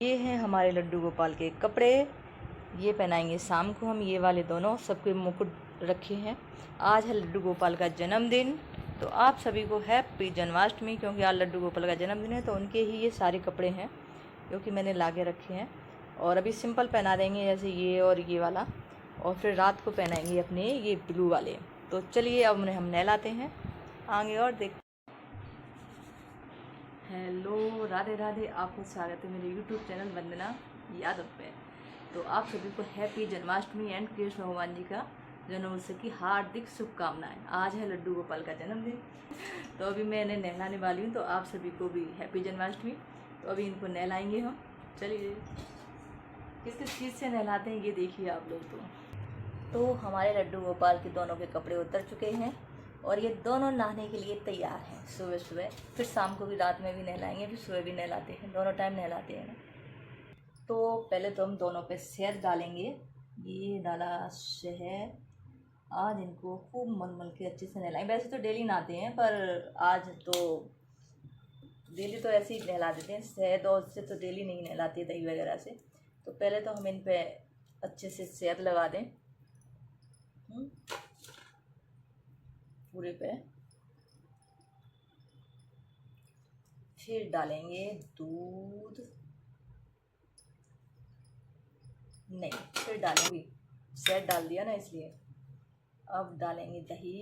ये हैं हमारे लड्डू गोपाल के कपड़े। ये पहनाएंगे शाम को हम, ये वाले दोनों सबके मुकुट रखे हैं। आज है लड्डू गोपाल का जन्मदिन, तो आप सभी को हैप्पी जन्माष्टमी। क्योंकि आज लड्डू गोपाल का जन्मदिन है तो उनके ही ये सारे कपड़े हैं जो कि मैंने ला के रखे हैं। और अभी सिंपल पहना देंगे जैसे ये और ये वाला, और फिर रात को पहनाएंगे अपने ये ब्लू वाले। तो चलिए अब उन्हें हम नहलाते हैं आगे और देख। हेलो, राधे राधे, आपका स्वागत है मेरे यूट्यूब चैनल वंदना यादव पे। तो आप सभी को हैप्पी जन्माष्टमी एंड कृष्ण भगवान जी का जन्मोत्सव की हार्दिक शुभकामनाएं। आज है लड्डू गोपाल का जन्मदिन, तो अभी मैं इन्हें नहलाने वाली हूँ। तो आप सभी को भी हैप्पी जन्माष्टमी। तो अभी इनको नहलाएंगे हम। चलिए किस किस चीज़ से नहलाते हैं ये देखिए आप लोग। तो हमारे लड्डू गोपाल के दोनों के कपड़े उतर चुके हैं और ये दोनों नहाने के लिए तैयार हैं। सुबह सुबह, फिर शाम को भी, रात में भी नहलाएंगे, फिर सुबह भी नहलाते हैं, दोनों टाइम नहलाते हैं ना। तो पहले तो हम दोनों पे शहद डालेंगे। ये डाला शहद। आज इनको खूब मल मल के अच्छे से नहलाएंगे। वैसे तो डेली नहाते हैं पर आज तो डेली तो ऐसे ही नहला देते हैं। शहद और उससे तो डेली नहीं नहलाते दही वगैरह से। तो पहले तो हम इन पे अच्छे से शहद लगा दें पूरे पे। फिर डालेंगे दूध, नहीं फिर डालेंगे, शहद डाल दिया ना इसलिए। अब डालेंगे दही।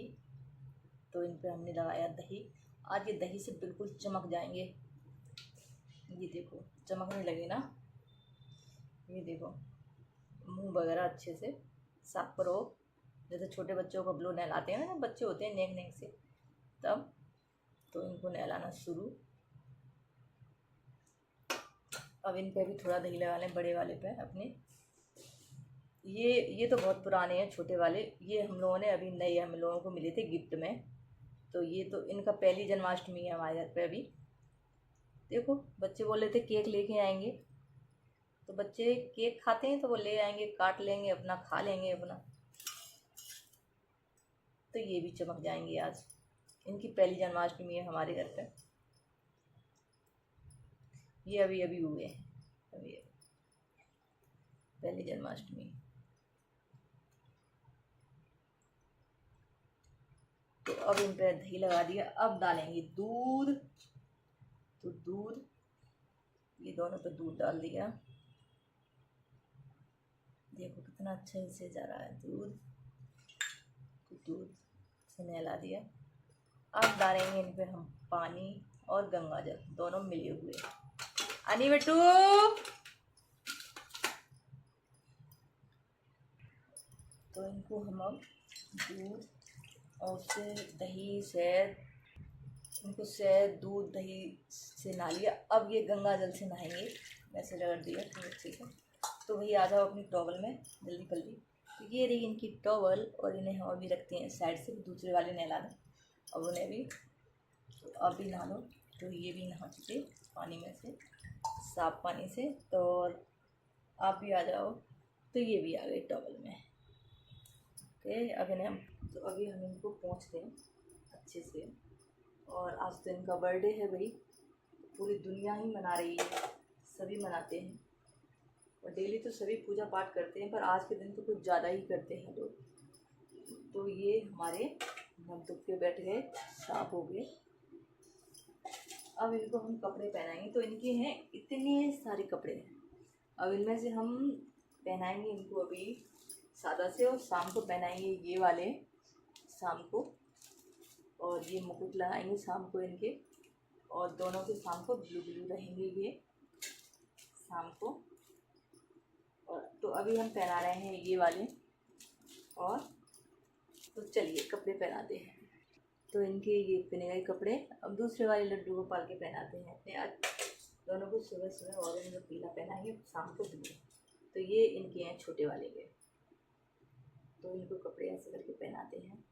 तो इन पे हमने लगाया दही। आज ये दही से बिल्कुल चमक जाएंगे। ये देखो चमकने लगे ना, ये देखो। मुंह वगैरह अच्छे से साफ करो, जैसे छोटे बच्चों को ब्लो नहलाते हैं ना, जब बच्चे होते हैं नेक नेक से, तब तो इनको नहलाना शुरू। अब इन पे भी थोड़ा दही लगा लें, बड़े वाले पे अपने। ये तो बहुत पुराने हैं छोटे वाले, ये हम लोगों ने अभी नए हम लोगों को मिले थे गिफ्ट में। तो ये तो इनका पहली जन्माष्टमी है हमारे घर पे अभी। देखो बच्चे बोल रहे थे केक लेके आएंगे, तो बच्चे केक खाते हैं तो वो ले आएंगे, काट लेंगे अपना, खा लेंगे अपना। तो ये भी चमक जाएंगे आज। इनकी पहली जन्माष्टमी है हमारे घर पे। ये अभी अभी हुए हैं, अभी पहली जन्माष्टमी। तो अब इन पर दही लगा दिया। अब डालेंगे दूध। तो दूध, ये दोनों पे दूध डाल दिया। देखो कितना अच्छा इससे जा रहा है दूध। तो दूध से नहला दिया। अब डालेंगे इन पे हम पानी और गंगा जल, दोनों मिले हुए। अनी बेटू, तो इनको हम अब दूध और उससे दही शहद, इनको शहद दूध दही से नहा लिया। अब ये गंगा जल से नहाएंगे। वैसे रगड़ दिया तो अच्छे से। तो वही आ जाओ अपनी टॉवल में जल्दी जल्दी। तो ये रही इनकी टॉवल, और इन्हें हम अभी रखते हैं साइड से, दूसरे वाले नहला दें। अब उन्हें भी, तो अब भी नहा लो। तो ये भी नहा चुके पानी में से, साफ पानी से। तो आप भी आ जाओ। तो ये भी आ गए टॉवल में। ओके, अब इन्हें हम, तो अभी हम इनको पोंछते हैं अच्छे से। और आज तो इनका बर्थडे है भाई, पूरी दुनिया ही मना रही है, सभी मनाते हैं। और डेली तो सभी पूजा पाठ करते हैं, पर आज के दिन तो कुछ ज़्यादा ही करते हैं लोग। तो ये हमारे नक दुख के बैठ गए, साफ हो गए। अब इनको हम कपड़े पहनाएंगे। तो इनके हैं इतने सारे कपड़े हैं। अब इनमें से हम पहनाएंगे इनको अभी सादा से, और शाम को पहनाएंगे ये वाले शाम को। और ये मुकुट लगाएंगे शाम को इनके, और दोनों के शाम को ब्लू ब्लू रहेंगे ये शाम को। और तो अभी हम पहना रहे हैं ये वाले। और तो चलिए कपड़े पहनाते हैं। तो इनके ये पहने गए कपड़े अब दूसरे वाले लड्डू गोपाल के पहनाते हैं अपने। आज दोनों को सुबह सुबह ऑरेंज और पीला पहनाएंगे, शाम को ब्लू। तो ये इनके हैं छोटे वाले के। तो इनको कपड़े ऐसे करके पहनाते हैं।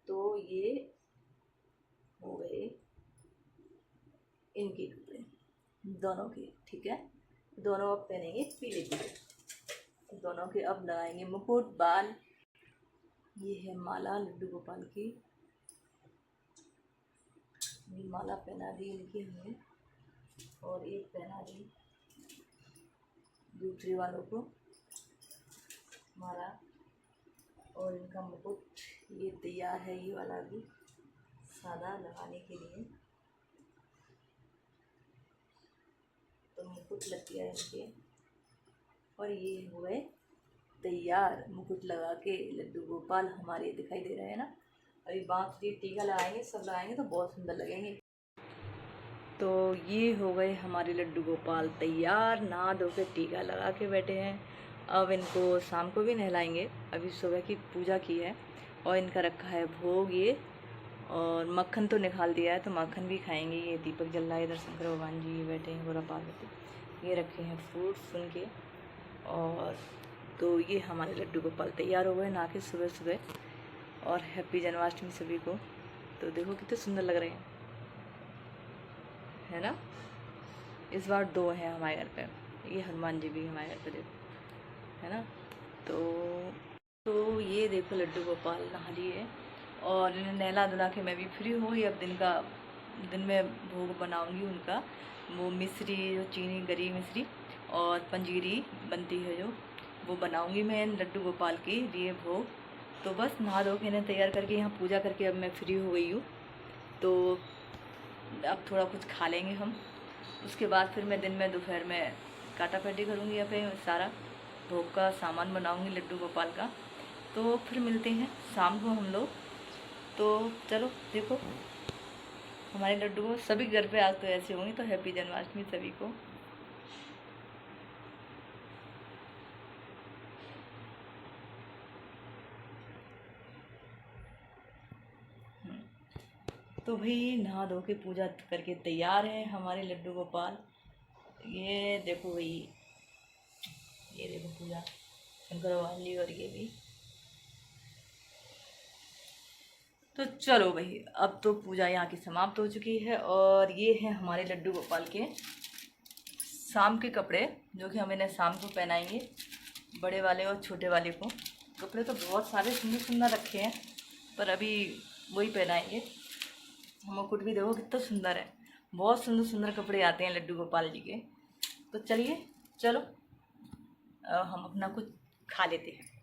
तो ये हो गए इनके कपड़े दोनों के, ठीक है। दोनों अब पहनेंगे पीले पीले। दोनों के अब लगाएंगे मुकुट, बाल। ये है माला लड्डू गोपाल की। ये माला पहना दी इनकी हमने, और एक पहना दी दूसरे वालों को माला और इनका मुकुट ये तैयार है, ये वाला भी सादा लगाने के लिए। तो मुकुट लग गया इनके और ये हुए तैयार। मुकुट लगा के लड्डू गोपाल हमारे दिखाई दे रहे हैं ना। अभी बाँसुरी टीका लगाएंगे, सब लगाएंगे तो बहुत सुंदर लगेंगे। तो ये हो गए हमारे लड्डू गोपाल तैयार, नहा धो के टीका लगा के बैठे हैं। अब इनको शाम को भी नहलाएंगे। अभी सुबह की पूजा की है और इनका रखा है भोग ये, और मक्खन तो निकाल दिया है तो मक्खन भी खाएंगे। ये दीपक जल रहा है, इधर शंकर भगवान जी बैठे हैं, गोरा पार्वती, ये रखे हैं फ्रूट्स उनके। और तो ये हमारे लड्डू गोपाल तैयार हो गए नहा के सुबह सुबह। और हैप्पी जन्माष्टमी सभी को। तो देखो कितने सुंदर लग रहे हैं, है ना। इस बार 2 हैं हमारे घर पे, ये हनुमान जी भी हमारे घर पे देखो, है ना। तो ये देखो लड्डू गोपाल नहा लिए और इन्हें नहला धुला के मैं भी फ्री हो गई। अब दिन में भोग बनाऊंगी उनका, वो मिश्री जो चीनी गरी मिश्री और पंजीरी बनती है जो, वो बनाऊंगी मैं लड्डू गोपाल के लिए भोग। तो बस नहा धो के इन्हें तैयार करके यहाँ पूजा करके अब मैं फ्री हो गई हूँ। तो अब थोड़ा कुछ खा लेंगे हम, उसके बाद फिर मैं दिन में दोपहर में काटा पैटी करूँगी या फिर सारा भोग का सामान बनाऊँगी लड्डू गोपाल का। तो फिर मिलते हैं शाम को हम लोग। तो चलो देखो हमारे लड्डू को सभी घर पे आज तो ऐसे होंगे। तो हैप्पी जन्माष्टमी सभी को। तो भाई नहा धो के पूजा करके तैयार है हमारे लड्डू गोपाल। ये देखो भाई, ये देखो पूजा शंकर भगवान जी, और ये भी। तो चलो भाई अब तो पूजा यहाँ की समाप्त हो चुकी है। और ये है हमारे लड्डू गोपाल के शाम के कपड़े, जो कि हम इन्हें शाम को पहनाएंगे, बड़े वाले और छोटे वाले को। कपड़े तो बहुत सारे सुंदर सुंदर रखे हैं, पर अभी वही पहनाएंगे। मुकुट भी देखो कितना सुंदर है, बहुत सुंदर सुंदर कपड़े आते हैं लड्डू गोपाल जी के। तो चलिए चलो हम अपना कुछ खा लेते हैं।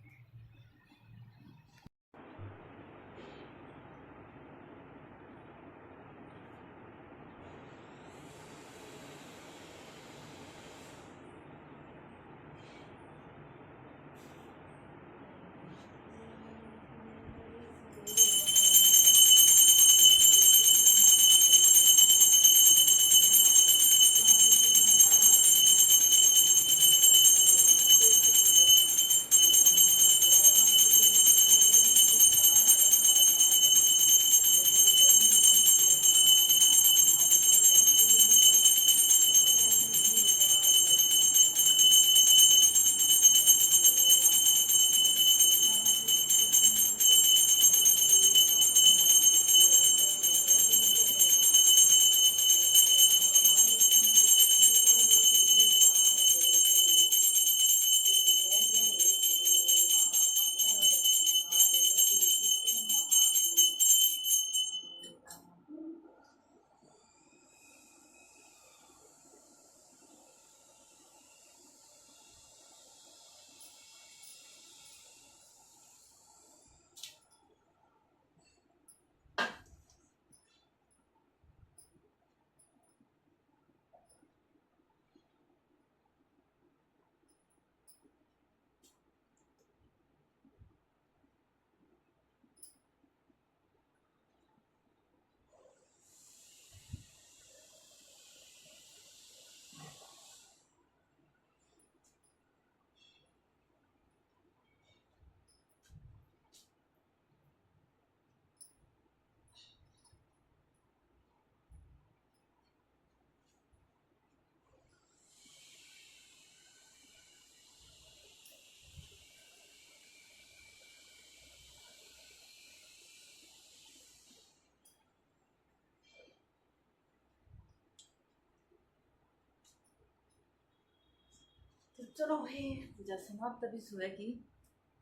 तो चलो भाई पूजा समाप्त अभी सुबह की,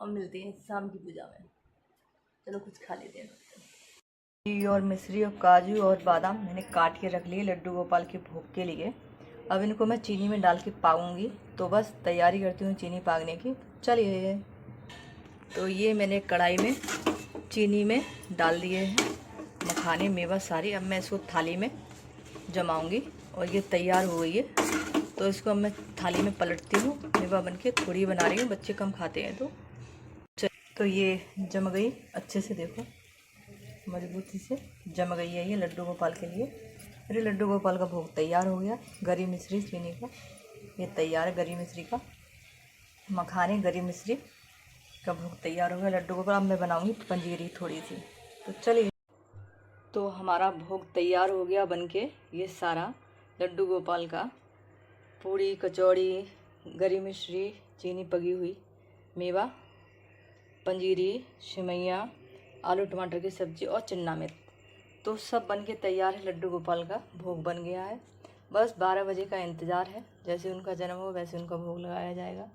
और मिलते हैं शाम की पूजा में। चलो कुछ खा लेते हैं। और मिश्री और काजू और बादाम मैंने काट के रख लिए लड्डू गोपाल के भोग के लिए। अब इनको मैं चीनी में डाल के पाऊँगी। तो बस तैयारी करती हूँ चीनी पागने की। चलिए, तो ये मैंने कढ़ाई में चीनी में डाल दिए हैं मखाने मेवा सारी। अब मैं इसको थाली में जमाऊंगी और ये तैयार हो गई है। तो इसको अब मैं थाली में पलटती हूँ। मेवा बन के थोड़ी बना रही हूँ, बच्चे कम खाते हैं तो ये जम गई अच्छे से, देखो मजबूती से जम गई है ये लड्डू गोपाल के लिए। मेरे लड्डू गोपाल का भोग तैयार हो गया। गरी मिश्री चीनी का ये तैयार है, गरी मिश्री का मखाने गरी मिश्री का भोग तैयार हो गया लड्डू गोपाल। अब मैं बनाऊंगी पंजीरी थोड़ी सी। तो चलिए, तो हमारा भोग तैयार हो गया बनके। ये सारा लड्डू गोपाल का पूड़ी कचौड़ी गरी मिश्री चीनी पकी हुई मेवा पंजीरी सेवइयाँ आलू टमाटर की सब्ज़ी और चिन्ना मिर्च, तो सब बन के तैयार है। लड्डू गोपाल का भोग बन गया है। बस 12 बजे का इंतज़ार है। जैसे उनका जन्म हो वैसे उनका भोग लगाया जाएगा।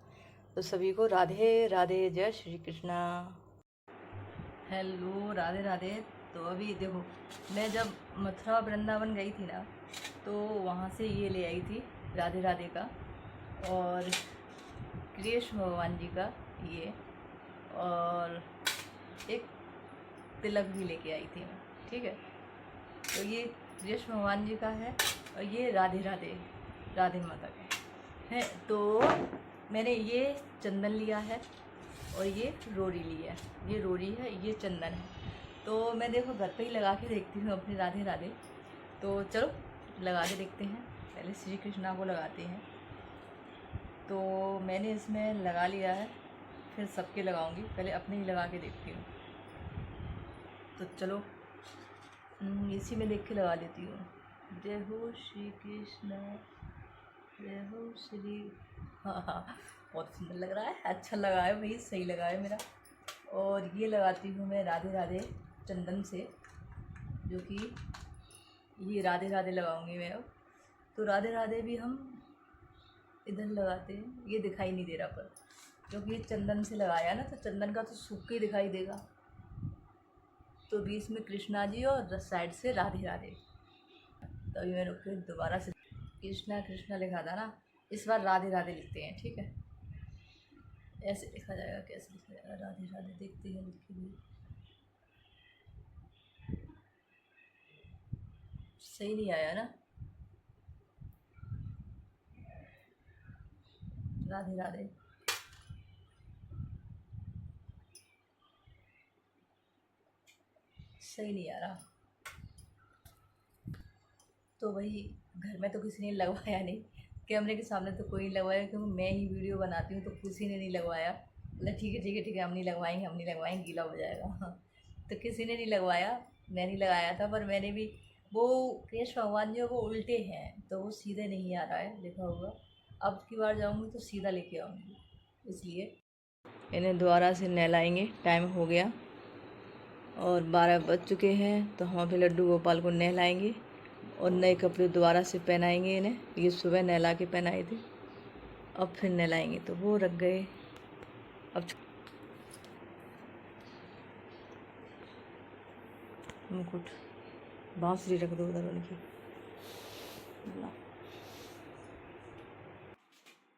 तो सभी को राधे राधे, जय श्री कृष्णा। हेलो, राधे राधे। तो अभी देखो, मैं जब मथुरा वृंदावन गई थी ना, तो वहाँ से ये ले आई थी राधे राधे का और कृष्ण भगवान जी का ये, और एक तिलक भी लेके आई थी मैं, ठीक है। तो ये कृष्ण भगवान जी का है और ये राधे राधे राधे माता का है। तो मैंने ये चंदन लिया है और ये रोड़ी ली है। ये रोड़ी है, ये चंदन है। तो मैं देखो घर पे ही लगा के देखती हूँ अपने राधे राधे। तो चलो लगा के देखते हैं। पहले श्री कृष्णा को लगाते हैं। तो मैंने इसमें लगा लिया है, फिर सबके लगाऊंगी। पहले अपने ही लगा के देखती हूँ। तो चलो इसी में देख के लगा लेती हूँ। जय हो श्री कृष्ण, जय हो श्री। हाँ, बहुत सुंदर लग रहा है, अच्छा लगा है भाई, सही लगा है मेरा। और ये लगाती हूँ मैं राधे राधे चंदन से, जो कि ये राधे राधे लगाऊंगी मैं अब। तो राधे राधे भी हम इधर लगाते हैं, ये दिखाई नहीं दे रहा पर, क्योंकि ये चंदन से लगाया ना, तो चंदन का तो सूख के दिखाई देगा। तो बीच में कृष्णा जी और साइड से राधे राधे। तो अभी मैंने फिर दोबारा से कृष्णा कृष्णा लिखा था ना, इस बार राधे राधे लिखते हैं, ठीक है। ऐसे लिखा जाएगा, कैसे लिखा जाएगा, राधे राधे देखते हैं लिख के भी। सही नहीं आया ना, राधे राधे। सही नहीं आ रहा। तो वही घर में तो किसी ने लगवाया नहीं, कैमरे के सामने तो कोई नहीं लगवाया, क्योंकि मैं ही वीडियो बनाती हूँ तो किसी ने नहीं लगवाया। बोला ठीक है ठीक है ठीक है, हम नहीं लगवाएंगे, गीला हो जाएगा। तो किसी ने नहीं लगवाया, मैंने लगाया था। पर मैंने भी वो कृष्ण भगवान जो वो उल्टे हैं, तो वो सीधे नहीं आ रहा है लिखा हुआ। अब की बार जाऊँगी तो सीधा लेके आऊँगी, इसलिए इन्हें दोबारा से नहलाएंगे। टाइम हो गया और 12 बज चुके हैं। तो हम अभी लड्डू गोपाल को नहलाएंगे और नए कपड़े दोबारा से पहनाएंगे इन्हें। ये सुबह नहला के पहनाए थे, अब फिर नहलाएंगे। तो वो रख गए। अब मुकुट बांसुरी रख दो उधर उनकी।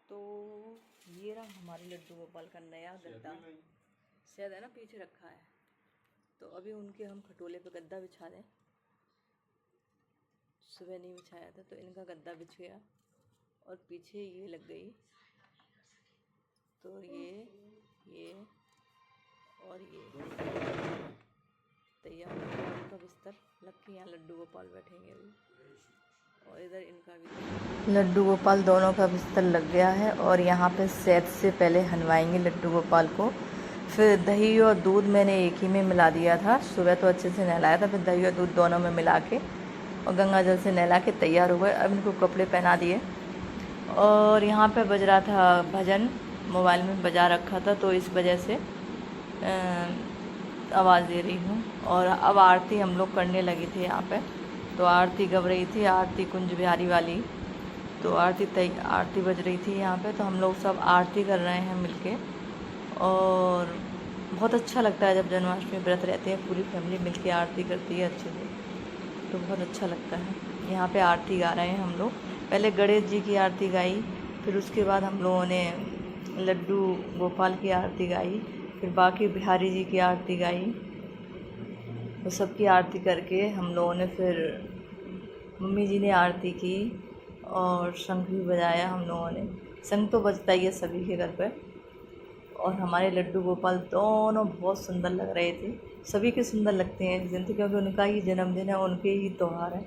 तो ये रहा हमारे लड्डू गोपाल का नया गद्दा, शायद है ना पीछे रखा है। तो अभी उनके हम खटोले पे गद्दा बिछा दें। सुबह नहीं बिछाया था तो इनका गद्दा बिछ गया और पीछे ये लग गई। तो ये और ये तैयार हो गया उनका बिस्तर। लग के यहाँ लड्डू गोपाल बैठेंगे अभी। और इधर इनका भी लड्डू गोपाल दोनों का बिस्तर लग गया है। और यहाँ पे सेट से पहले हनवाएंगे लड्डू गोपाल को। फिर दही और दूध मैंने एक ही में मिला दिया था। सुबह तो अच्छे से नहलाया था, फिर दही और दूध दोनों में मिला के और गंगा जल से नहला के तैयार हो गए। अब इनको कपड़े पहना दिए। और यहाँ पे बज रहा था भजन, मोबाइल में बजा रखा था, तो इस वजह से आवाज़ दे रही हूँ। और अब आरती हम लोग करने लगे थे यहाँ पे। तो आरती गब रही थी, आरती कुंज बिहारी वाली। तो आरती बज रही थी यहाँ पे। तो हम लोग सब आरती कर रहे हैं मिलके। और बहुत अच्छा लगता है जब जन्माष्टमी व्रत रहते हैं, पूरी फैमिली मिलके आरती करती है अच्छे से, तो बहुत अच्छा लगता है। यहाँ पे आरती गा रहे हैं हम लोग। पहले गणेश जी की आरती गाई, फिर उसके बाद हम लोगों ने लड्डू गोपाल की आरती गाई, फिर बाकी बिहारी जी की आरती गाई। तो सबकी आरती करके हम लोगों ने फिर मम्मी जी ने आरती की और शंख भी बजाया हम लोगों ने। शंख तो बजता ही है सभी के घर पर। और हमारे लड्डू गोपाल दोनों बहुत सुंदर लग रहे थे। सभी के सुंदर लगते हैं इस दिन तो, क्योंकि उनका ही जन्मदिन है, उनके ही त्यौहार है।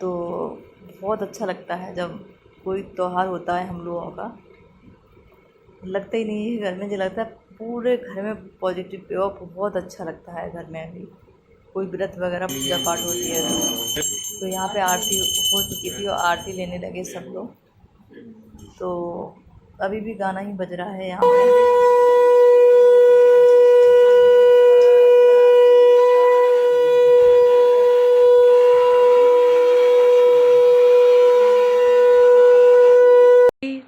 तो बहुत अच्छा लगता है जब कोई त्यौहार होता है हम लोगों का। लगता ही नहीं है घर में, जो लगता है पूरे घर में पॉजिटिव बहुत अच्छा लगता है घर में भी। कोई व्रत वगैरह पूजा पाठ होती है तो यहाँ पे आरती हो चुकी थी और आरती लेने लगे सब लोग। तो अभी भी गाना ही बज रहा है यहाँ पे।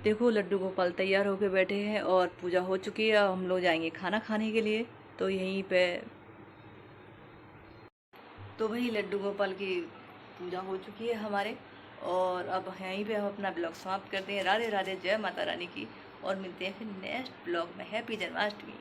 देखो लड्डू गोपाल तैयार होके बैठे हैं और पूजा हो चुकी है। अब हम लोग जाएंगे खाना खाने के लिए। तो यहीं पे तो वही लड्डू गोपाल की पूजा हो चुकी है हमारे, और अब यहीं पे हम अपना ब्लॉग समाप्त करते हैं। राधे राधे, जय माता रानी की, और मिलते हैं फिर नेक्स्ट ब्लॉग में। हैप्पी जन्माष्टमी।